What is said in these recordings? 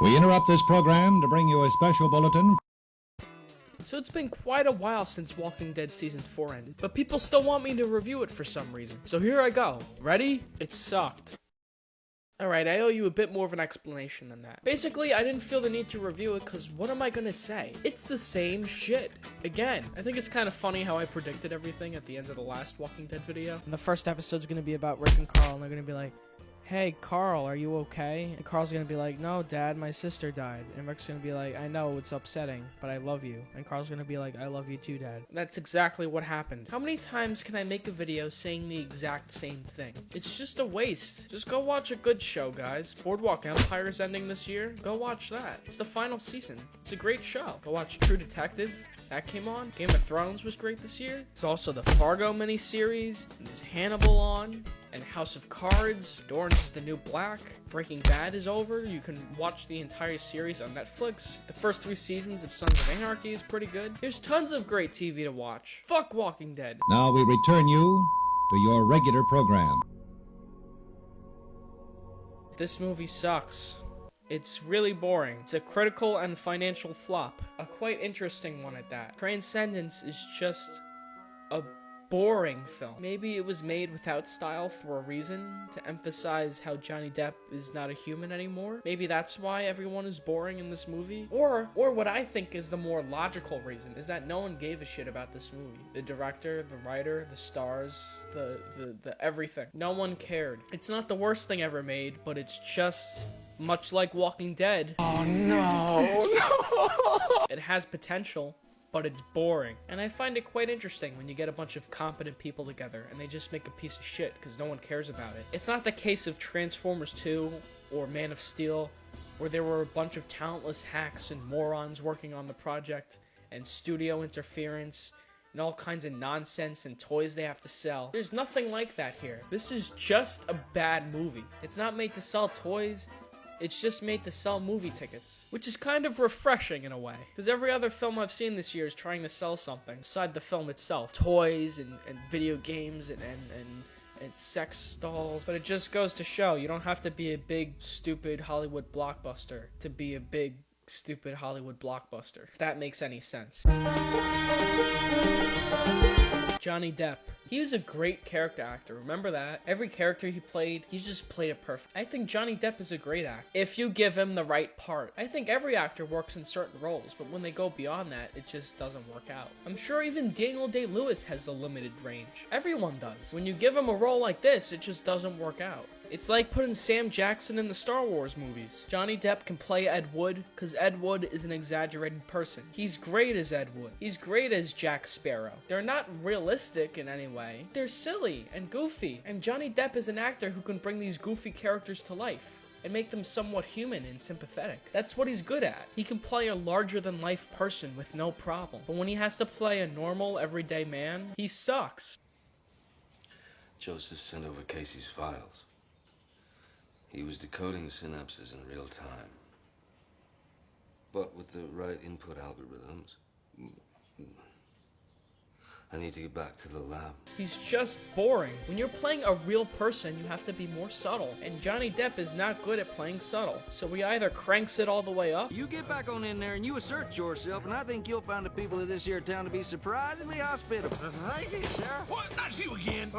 We interrupt this program to bring you a special bulletin. So it's been quite a while since Walking Dead Season 4 ended, but people still want me to review it for some reason. So here I go. Ready? It sucked. Alright, I owe you a bit more of an explanation than that. Basically, I didn't feel the need to review it because what am I gonna say? It's the same shit. Again, I think it's kind of funny how I predicted everything at the end of the last Walking Dead video. And the first episode's gonna be about Rick and Carl, and they're gonna be like, "Hey, Carl, are you okay?" And Carl's gonna be like, "No, Dad, my sister died." And Rick's gonna be like, "I know, it's upsetting, but I love you." And Carl's gonna be like, "I love you too, Dad." That's exactly what happened. How many times can I make a video saying the exact same thing? It's just a waste. Just go watch a good show, guys. Boardwalk Empire's ending this year. Go watch that. It's the final season. It's a great show. Go watch True Detective. That came on. Game of Thrones was great this year. There's also the Fargo miniseries. And there's Hannibal on. And House of Cards, Orange is the New Black, Breaking Bad is over. You can watch the entire series on Netflix. The first 3 seasons of Sons of Anarchy is pretty good. There's tons of great TV to watch. Fuck Walking Dead. Now we return you to your regular program. This movie sucks. It's really boring. It's a critical and financial flop. A quite interesting one at that. Transcendence is just a boring film. Maybe it was made without style for a reason, to emphasize how Johnny Depp is not a human anymore. Maybe that's why everyone is boring in this movie. Or what I think is the more logical reason is that no one gave a shit about this movie. The director, the writer, the stars, the everything. No one cared. It's not the worst thing ever made, but it's just much like Walking Dead. Oh no. It has potential, but it's boring. And I find it quite interesting when you get a bunch of competent people together and they just make a piece of shit because no one cares about it. It's not the case of Transformers 2 or Man of Steel, where there were a bunch of talentless hacks and morons working on the project, and studio interference, and all kinds of nonsense and toys they have to sell. There's nothing like that here. This is just a bad movie. It's not made to sell toys. It's just made to sell movie tickets, which is kind of refreshing in a way, because every other film I've seen this year is trying to sell something beside the film itself. Toys and video games and sex dolls. But it just goes to show you don't have to be a big, stupid Hollywood blockbuster to be a big, stupid Hollywood blockbuster, if that makes any sense. Johnny Depp. He was a great character actor, remember that? Every character he played, he just played it perfect. I think Johnny Depp is a great actor, if you give him the right part. I think every actor works in certain roles, but when they go beyond that, it just doesn't work out. I'm sure even Daniel Day-Lewis has a limited range. Everyone does. When you give him a role like this, it just doesn't work out. It's like putting Sam Jackson in the Star Wars movies. Johnny Depp can play Ed Wood, because Ed Wood is an exaggerated person. He's great as Ed Wood. He's great as Jack Sparrow. They're not realistic in any way. They're silly and goofy. And Johnny Depp is an actor who can bring these goofy characters to life and make them somewhat human and sympathetic. That's what he's good at. He can play a larger-than-life person with no problem. But when he has to play a normal, everyday man, he sucks. Joseph sent over Casey's files. He was decoding synapses in real time. But with the right input algorithms, I need to get back to the lab. He's just boring. When you're playing a real person, you have to be more subtle. And Johnny Depp is not good at playing subtle. So he either cranks it all the way up. You get back on in there and you assert yourself, and I think you'll find the people of this here town to be surprisingly hospitable. Thank you, Sheriff. What? Not you again.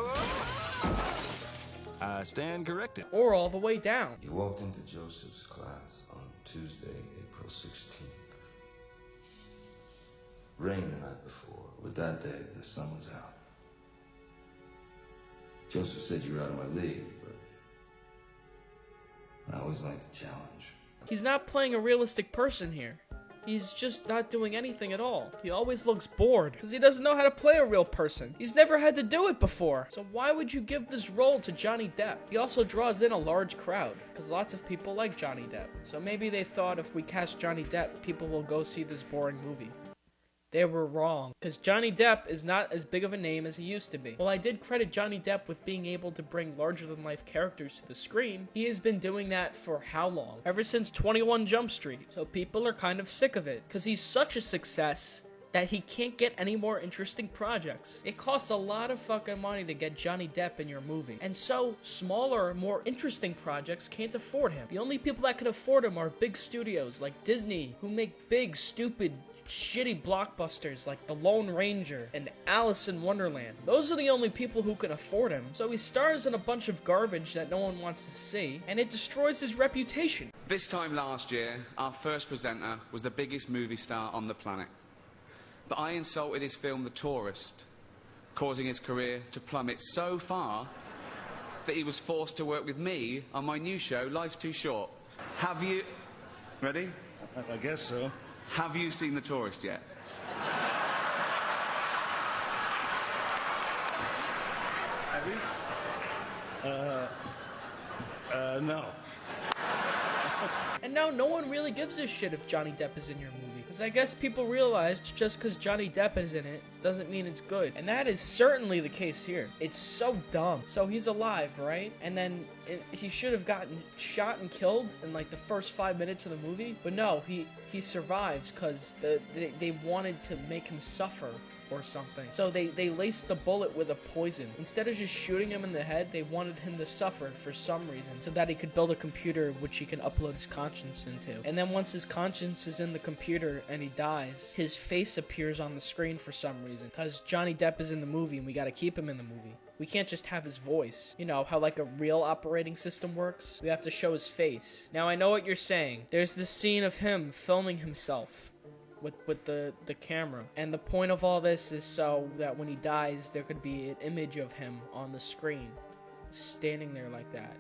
I stand corrected. Or all the way down. You walked into Joseph's class on Tuesday, April 16th. Rain the night before, but that day the sun was out. Joseph said you were out of my league, but I always like the challenge. He's not playing a realistic person here. He's just not doing anything at all. He always looks bored, because he doesn't know how to play a real person. He's never had to do it before. So why would you give this role to Johnny Depp? He also draws in a large crowd, because lots of people like Johnny Depp. So maybe they thought if we cast Johnny Depp, people will go see this boring movie. They were wrong, because Johnny Depp is not as big of a name as he used to be. While I did credit Johnny Depp with being able to bring larger-than-life characters to the screen, he has been doing that for how long? Ever since 21 Jump Street. So people are kind of sick of it, because he's such a success that he can't get any more interesting projects. It costs a lot of fucking money to get Johnny Depp in your movie, and so smaller, more interesting projects can't afford him. The only people that can afford him are big studios like Disney, who make big, stupid, shitty blockbusters like The Lone Ranger and Alice in Wonderland. Those are the only people who can afford him, so he stars in a bunch of garbage that no one wants to see, and it destroys his reputation. This time last year, our first presenter was the biggest movie star on the planet. But I insulted his film The Tourist, causing his career to plummet so far that he was forced to work with me on my new show, Life's Too Short. Have you... Ready? I guess so. Have you seen The Tourist yet? Have you? No. And now no one really gives a shit if Johnny Depp is in your movie, because I guess people realized just because Johnny Depp is in it doesn't mean it's good. And that is certainly the case here. It's so dumb. So he's alive, right? And then he should have gotten shot and killed in like the first 5 minutes of the movie, but no, he survives because they wanted to make him suffer or something. So they laced the bullet with a poison. Instead of just shooting him in the head, they wanted him to suffer for some reason, so that he could build a computer which he can upload his conscience into. And then once his conscience is in the computer and he dies, his face appears on the screen for some reason, because Johnny Depp is in the movie and we gotta keep him in the movie. We can't just have his voice. You know, how like a real operating system works? We have to show his face. Now I know what you're saying. There's this scene of him filming himself with the camera, and the point of all this is so that when he dies there could be an image of him on the screen standing there like that.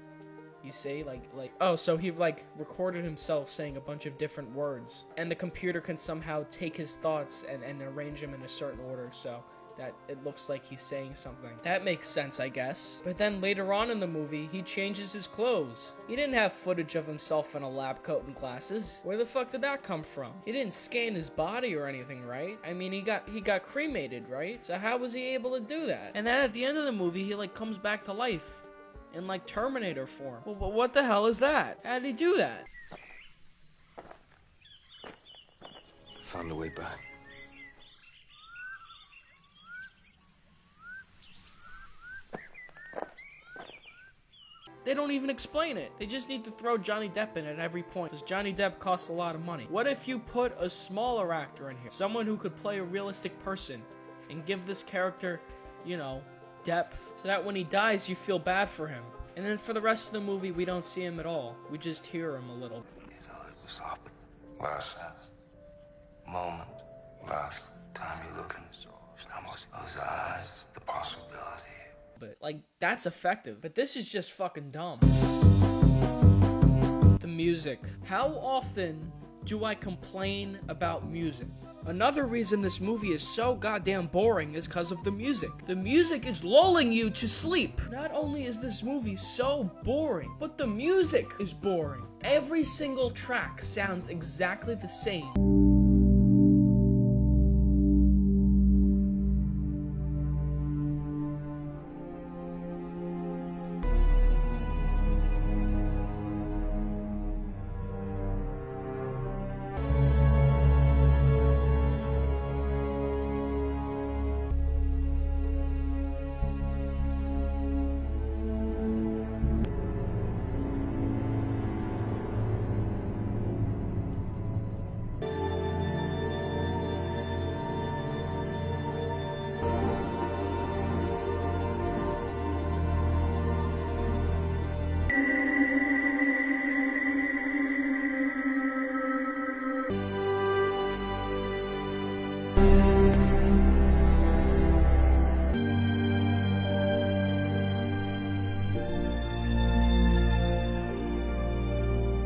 You see, like oh, so he like recorded himself saying a bunch of different words, and the computer can somehow take his thoughts and arrange them in a certain order so that it looks like he's saying something. That makes sense, I guess. But then later on in the movie, he changes his clothes. He didn't have footage of himself in a lab coat and glasses. Where the fuck did that come from? He didn't scan his body or anything, right? I mean, he got cremated, right? So how was he able to do that? And then at the end of the movie, he like comes back to life in like Terminator form. Well, what the hell is that? How did he do that? Found a way back. They don't even explain it. They just need to throw Johnny Depp in at every point, because Johnny Depp costs a lot of money. What if you put a smaller actor in here? Someone who could play a realistic person and give this character, you know, depth, so that when he dies, you feel bad for him. And then for the rest of the movie, we don't see him at all. We just hear him a little. You thought it was up. Last moment, last time you look in those eyes, the possibility. But, like, that's effective. But this is just fucking dumb. The music. How often do I complain about music? Another reason this movie is so goddamn boring is because of the music. The music is lulling you to sleep. Not only is this movie so boring, but the music is boring. Every single track sounds exactly the same.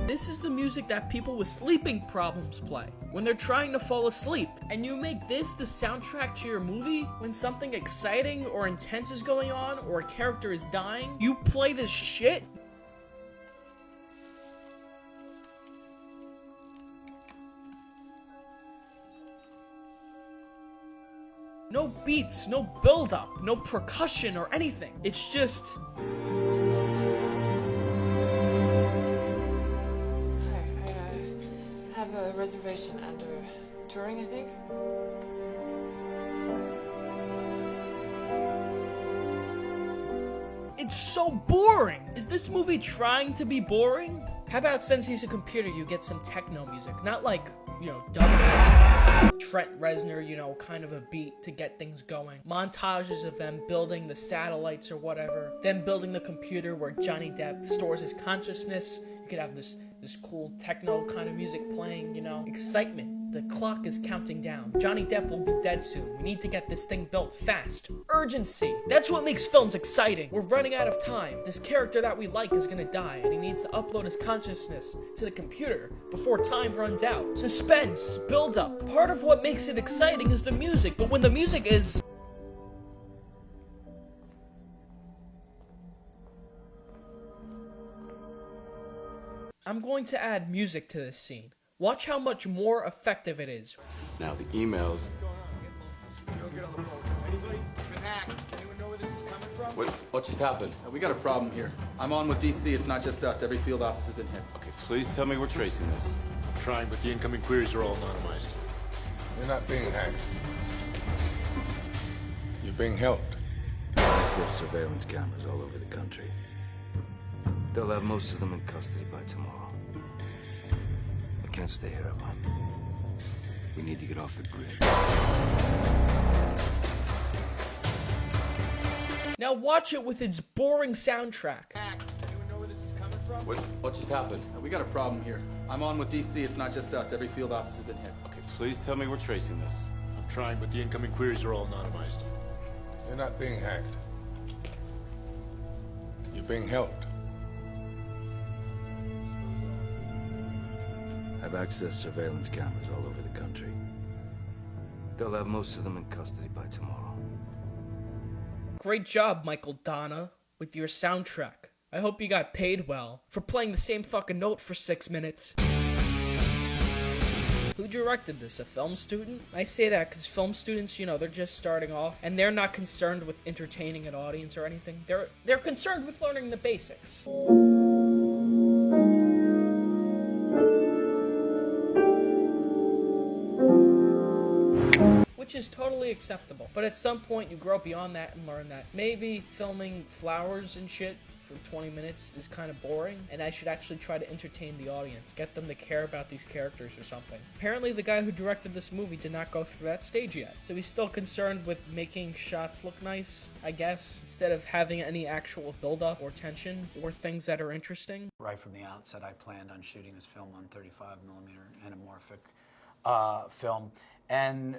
This is the music that people with sleeping problems play when they're trying to fall asleep. And you make this the soundtrack to your movie when something exciting or intense is going on or a character is dying? You play this shit? No beats, no build-up, no percussion or anything. It's just... Have a reservation under touring, I think. It's so boring! Is this movie trying to be boring? How about since he's a computer, you get some techno music? Not like, dubstep, Trent Reznor, kind of a beat to get things going. Montages of them building the satellites or whatever. Them building the computer where Johnny Depp stores his consciousness. You could have this cool techno kind of music playing, Excitement. The clock is counting down. Johnny Depp will be dead soon. We need to get this thing built fast. Urgency. That's what makes films exciting. We're running out of time. This character that we like is gonna die, and he needs to upload his consciousness to the computer before time runs out. Suspense, build up. Part of what makes it exciting is the music, but when the music is... I'm going to add music to this scene. Watch how much more effective it is. Now the emails. What just happened? We got a problem here. I'm on with DC. It's not just us. Every field office has been hit. Okay, please tell me we're tracing this. I'm trying, but the incoming queries are all anonymized. You're not being hacked. You're being helped. Access surveillance cameras all over the country. They'll have most of them in custody by tomorrow. I can't stay here alone. We need to get off the grid. Now watch it with its boring soundtrack. Anyone know where this is coming from? What just happened? We got a problem here. I'm on with DC. It's not just us. Every field office has been hit. Okay, please tell me we're tracing this. I'm trying, but the incoming queries are all anonymized. You're not being hacked. You're being helped. Have access surveillance cameras all over the country. They'll have most of them in custody by tomorrow. Great job, Michael Donna, with your soundtrack. I hope you got paid well for playing the same fucking note for 6 minutes. Who directed this? A film student? I say that because film students, they're just starting off, and they're not concerned with entertaining an audience or anything. They're concerned with learning the basics. Which is totally acceptable. But at some point you grow beyond that and learn that maybe filming flowers and shit for 20 minutes is kind of boring, and I should actually try to entertain the audience, get them to care about these characters or something. Apparently the guy who directed this movie did not go through that stage yet, so he's still concerned with making shots look nice, I guess, instead of having any actual build-up or tension or things that are interesting. Right from the outset, I planned on shooting this film on 35mm anamorphic film. And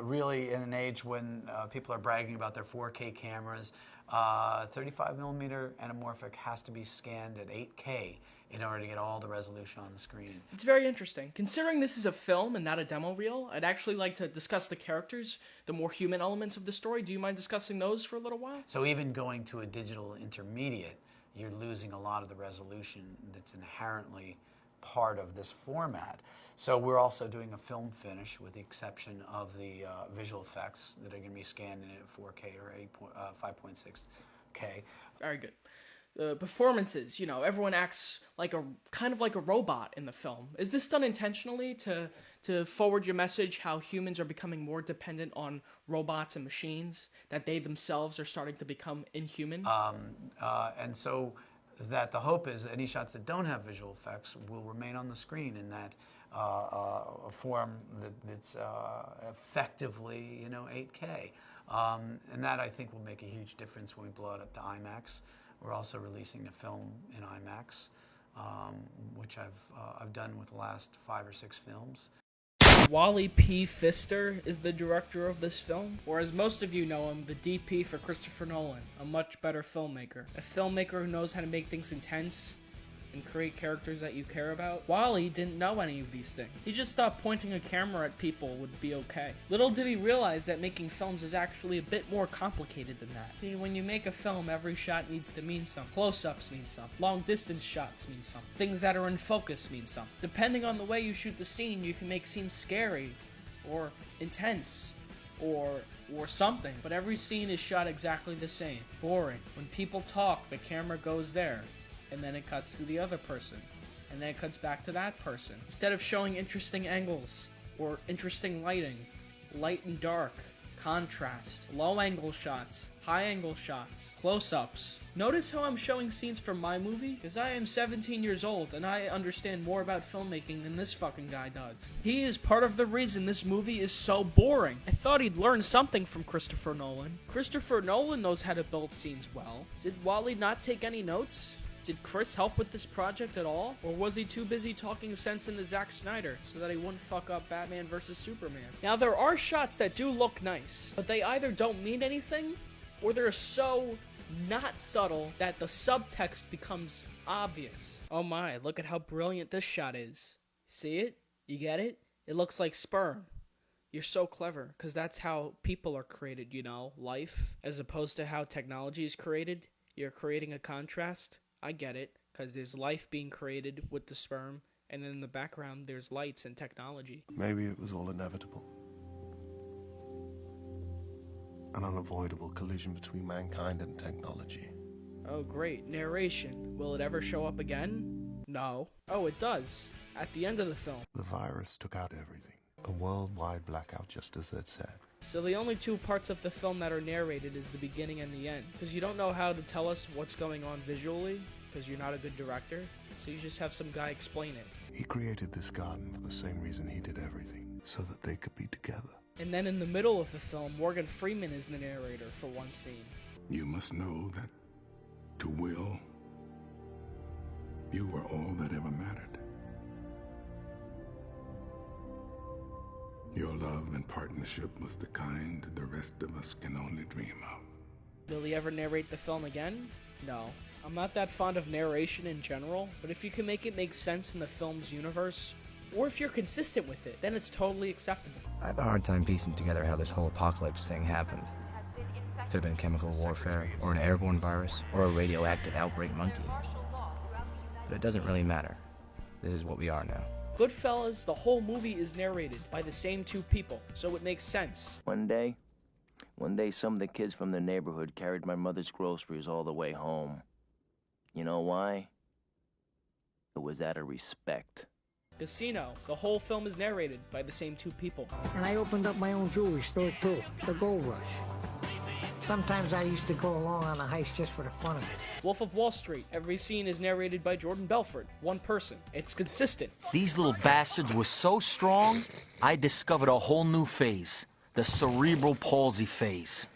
really, in an age when people are bragging about their 4K cameras, 35mm anamorphic has to be scanned at 8K in order to get all the resolution on the screen. It's very interesting. Considering this is a film and not a demo reel, I'd actually like to discuss the characters, the more human elements of the story. Do you mind discussing those for a little while? So even going to a digital intermediate, you're losing a lot of the resolution that's inherently part of this format. So we're also doing a film finish with the exception of the visual effects that are going to be scanned in at 4K or 5.6K. Very good. The performances, everyone acts like kind of like a robot in the film. Is this done intentionally to forward your message how humans are becoming more dependent on robots and machines, that they themselves are starting to become inhuman? And so that the hope is that any shots that don't have visual effects will remain on the screen in that a form that's effectively, 8K. And that, I think, will make a huge difference when we blow it up to IMAX. We're also releasing the film in IMAX, which I've done with the last 5 or 6 films. Wally P. Pfister is the director of this film, or as most of you know him, the DP for Christopher Nolan, a much better filmmaker. A filmmaker who knows how to make things intense and create characters that you care about. Wally didn't know any of these things. He just thought pointing a camera at people would be okay. Little did he realize that making films is actually a bit more complicated than that. See, when you make a film, every shot needs to mean something. Close-ups mean something. Long-distance shots mean something. Things that are in focus mean something. Depending on the way you shoot the scene, you can make scenes scary or intense or something, but every scene is shot exactly the same. Boring. When people talk, the camera goes there, and then it cuts to the other person, and then it cuts back to that person. Instead of showing interesting angles, or interesting lighting, light and dark, contrast, low angle shots, high angle shots, close-ups. Notice how I'm showing scenes from my movie? Because I am 17 years old and I understand more about filmmaking than this fucking guy does. He is part of the reason this movie is so boring. I thought he'd learn something from Christopher Nolan. Christopher Nolan knows how to build scenes well. Did Wally not take any notes? Did Chris help with this project at all? Or was he too busy talking sense into Zack Snyder so that he wouldn't fuck up Batman vs. Superman? Now, there are shots that do look nice, but they either don't mean anything, or they're so not subtle that the subtext becomes obvious. Oh my, look at how brilliant this shot is. See it? You get it? It looks like sperm. You're so clever, because that's how people are created, you know? Life, as opposed to how technology is created. You're creating a contrast. I get it, because there's life being created with the sperm, and then in the background there's lights and technology. Maybe it was all inevitable. An unavoidable collision between mankind and technology. Oh great, narration. Will it ever show up again? No. Oh, it does. At the end of the film. The virus took out everything. A worldwide blackout, just as they'd said. So the only two parts of the film that are narrated is the beginning and the end. Because you don't know how to tell us what's going on visually, because you're not a good director. So you just have some guy explain it. He created this garden for the same reason he did everything, so that they could be together. And then in the middle of the film, Morgan Freeman is the narrator for one scene. You must know that to Will, you were all that ever mattered. Your love and partnership was the kind the rest of us can only dream of. Will he ever narrate the film again? No. I'm not that fond of narration in general, but if you can make it make sense in the film's universe, or if you're consistent with it, then it's totally acceptable. I have a hard time piecing together how this whole apocalypse thing happened. Could have been chemical warfare, or an airborne virus, or a radioactive outbreak monkey. But it doesn't really matter. This is what we are now. Goodfellas, the whole movie is narrated by the same two people, so it makes sense. One day, some of the kids from the neighborhood carried my mother's groceries all the way home. You know why? It was out of respect. Casino, the whole film is narrated by the same two people. And I opened up my own jewelry store too, the Gold Rush. Sometimes I used to go along on a heist just for the fun of it. Wolf of Wall Street, every scene is narrated by Jordan Belfort, one person. It's consistent. These little bastards were so strong, I discovered a whole new phase. The cerebral palsy phase.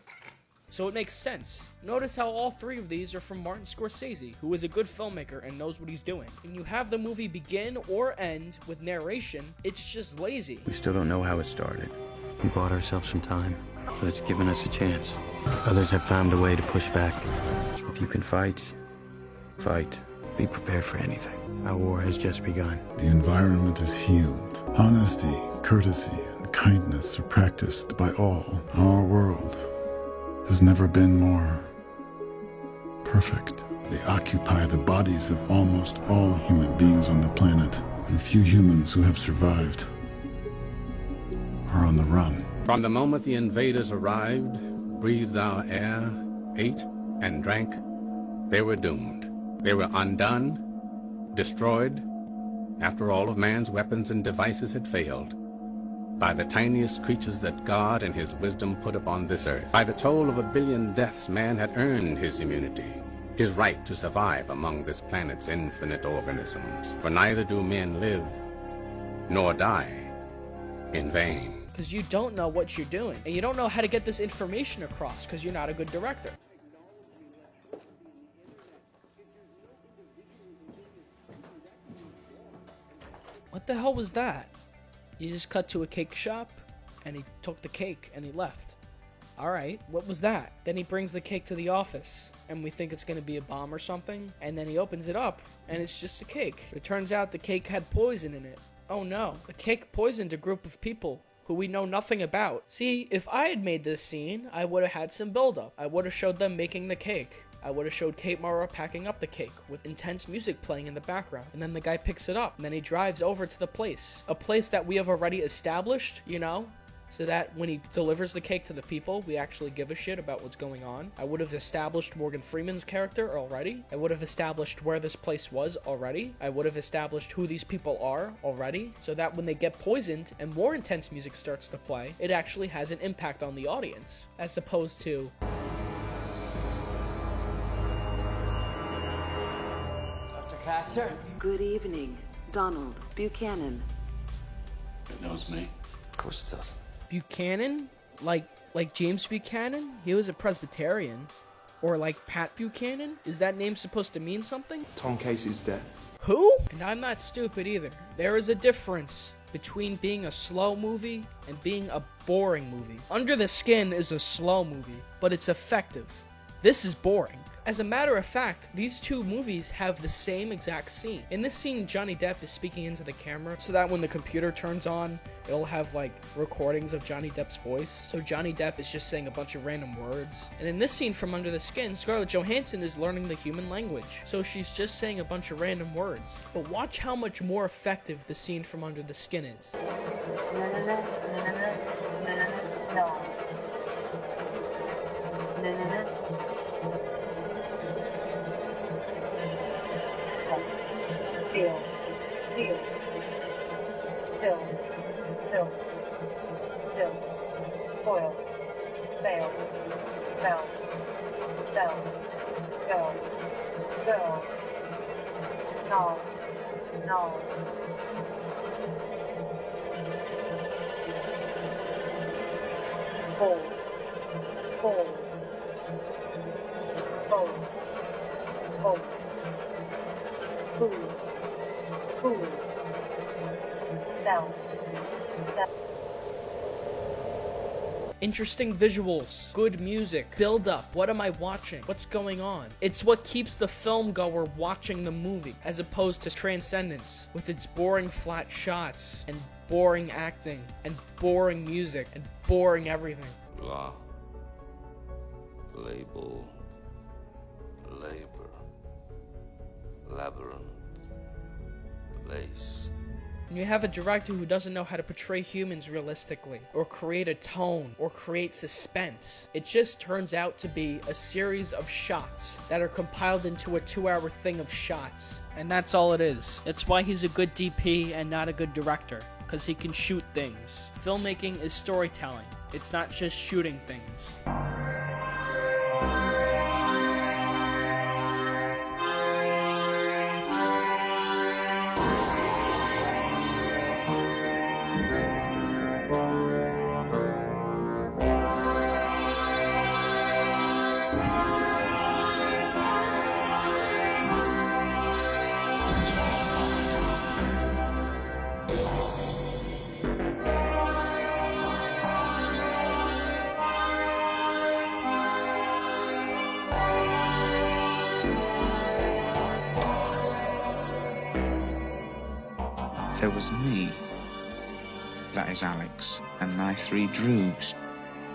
So it makes sense. Notice how all three of these are from Martin Scorsese, who is a good filmmaker and knows what he's doing. When you have the movie begin or end with narration, it's just lazy. We still don't know how it started. We bought ourselves some time, but it's given us a chance. Others have found a way to push back. If you can fight, fight. Be prepared for anything. Our war has just begun. The environment is healed. Honesty, courtesy, and kindness are practiced by all. Our world has never been more perfect. They occupy the bodies of almost all human beings on the planet. The few humans who have survived are on the run. From the moment the invaders arrived, breathed our air, ate and drank, they were doomed. They were undone, destroyed, after all of man's weapons and devices had failed, by the tiniest creatures that God in his wisdom put upon this earth. By the toll of 1 billion deaths, man had earned his immunity, his right to survive among this planet's infinite organisms. For neither do men live nor die in vain. Because you don't know what you're doing, and you don't know how to get this information across because you're not a good director. What the hell was that? You just cut to a cake shop, and he took the cake, and he left. Alright, what was that? Then he brings the cake to the office, and we think it's gonna be a bomb or something, and then he opens it up, and it's just a cake. It turns out the cake had poison in it. Oh no, the cake poisoned a group of people who we know nothing about. See, if I had made this scene, I would have had some build-up. I would have showed them making the cake. I would have showed Kate Mara packing up the cake with intense music playing in the background. And then the guy picks it up, and then he drives over to the place. A place that we have already established, you know? so that when he delivers the cake to the people, we actually give a shit about what's going on. I would have established Morgan Freeman's character already. I would have established where this place was already. I would have established who these people are already, so that when they get poisoned and more intense music starts to play, it actually has an impact on the audience, as opposed to... Dr. Castor? Good evening. Donald Buchanan. It knows me. Of course it does. Buchanan? Like James Buchanan? He was a Presbyterian. Or like Pat Buchanan? Is that name supposed to mean something? Tom Casey's dead. Who? And I'm not stupid either. There is a difference between being a slow movie and being a boring movie. Under the Skin is a slow movie, but it's effective. This is boring. As a matter of fact, these two movies have the same exact scene. In this scene, Johnny Depp is speaking into the camera so that when the computer turns on, it'll have like recordings of Johnny Depp's voice. So Johnny Depp is just saying a bunch of random words. And in this scene from Under the Skin, Scarlett Johansson is learning the human language. So she's just saying a bunch of random words. But watch how much more effective the scene from Under the Skin is. Field, film, films, foil, fail, found, films, girls, nod, fall, falls, fold, Who? Sell. Interesting visuals, good music, build up. What am I watching? What's going on? It's what keeps the film goer watching the movie, as opposed to Transcendence with its boring flat shots and boring acting and boring music and boring everything. Law. Label. Labor. Labyrinth. Place. And you have a director who doesn't know how to portray humans realistically, or create a tone, or create suspense. It just turns out to be a series of shots that are compiled into a 2-hour thing of shots. And that's all it is. That's why he's a good DP and not a good director, because he can shoot things. Filmmaking is storytelling. It's not just shooting things. There was me, that is Alex, and my 3 droogs,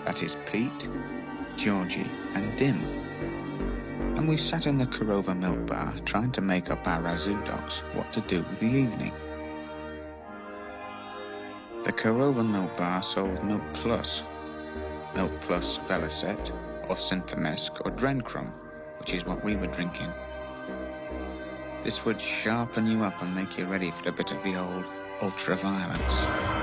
that is Pete, Georgie, and Dim. And we sat in the Korova milk bar trying to make up our razoo docs what to do with the evening. The Korova milk bar sold Milk Plus Velocet, or Synthemesk, or Drencrum, which is what we were drinking. This would sharpen you up and make you ready for a bit of the old ultra-violence.